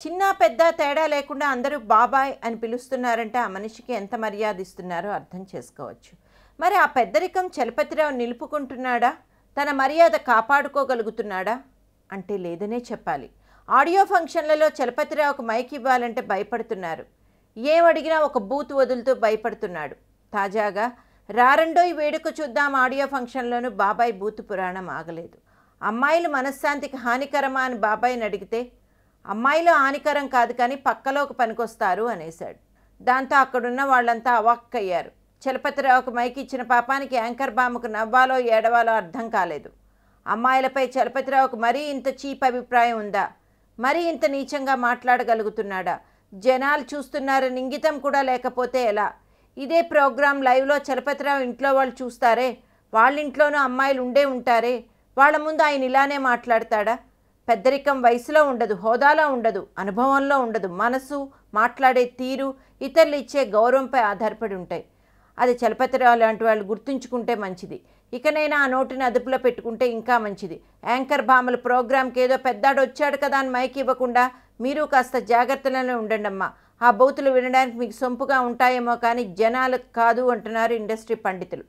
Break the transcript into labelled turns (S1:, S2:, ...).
S1: చిన్న పెద్ద తేడా లేకుండా అందరూ బాబాయ్ అని పిలుస్తున్నారంటే ఆ మనిషికి ఎంత మర్యాద ఇస్తున్నారో అర్థం చేసుకోవచ్చు. మరి ఆ పెద్దరికం చలపతిరావు నిలుపుకుంటున్నాడా? తన మర్యాద కాపాడుకోగలుగుతున్నాడా? అంటే లేదనే చెప్పాలి. ఆడియో ఫంక్షన్లలో చలపతిరావుకు మైక్ ఇవ్వాలంటే భయపడుతున్నారు. ఏమడిగినా ఒక బూత్ వదులుతూ భయపడుతున్నాడు. తాజాగా రారండోయ్ వేడుక చూద్దాం ఆడియో ఫంక్షన్లోనూ బాబాయ్ బూతు పురాణం ఆగలేదు. అమ్మాయిలు మనశ్శాంతికి హానికరమా అని బాబాయ్ని అడిగితే అమ్మాయిలు హానికరం కాదు కానీ పక్కలోకి పనికొస్తారు అనేశాడు. దాంతో అక్కడున్న వాళ్ళంతా అవాక్కయ్యారు. చలపతిరావుకు మైక్ ఇచ్చిన పాపానికి యాంకర్ బామ్మకు నవ్వాలో ఏడవాలో అర్థం కాలేదు. అమ్మాయిలపై చలపతిరావుకు మరీ ఇంత చీప్ అభిప్రాయం ఉందా? మరీ ఇంత నీచంగా మాట్లాడగలుగుతున్నాడా? జనాలు చూస్తున్నారని ఇంగితం కూడా లేకపోతే ఎలా? ఇదే ప్రోగ్రాం లైవ్లో చలపతిరావు ఇంట్లో వాళ్ళు చూస్తారే, వాళ్ళింట్లోనూ అమ్మాయిలు ఉండే ఉంటారే, వాళ్ళ ముందు ఆయన ఇలానే మాట్లాడతాడా? పెద్దరికం వయసులో ఉండదు, హోదాలో ఉండదు, అనుభవంలో ఉండదు. మనసు, మాట్లాడే తీరు, ఇతరులు ఇచ్చే గౌరవంపై ఆధారపడి ఉంటాయి. అది చలపతిరావు లాంటి వాళ్ళు గుర్తుంచుకుంటే మంచిది. ఇకనైనా ఆ నోటిని అదుపులో పెట్టుకుంటే ఇంకా మంచిది. యాంకర్ భామల ప్రోగ్రాంకి ఏదో పెద్దాడు వచ్చాడు కదా అని మైక్ ఇవ్వకుండా మీరు కాస్త జాగ్రత్తలోనే ఉండండి అమ్మా. ఆ బూతులు వినడానికి మీకు సొంపుగా ఉంటాయేమో కానీ జనాలకు కాదు అంటున్నారు ఇండస్ట్రీ పండితులు.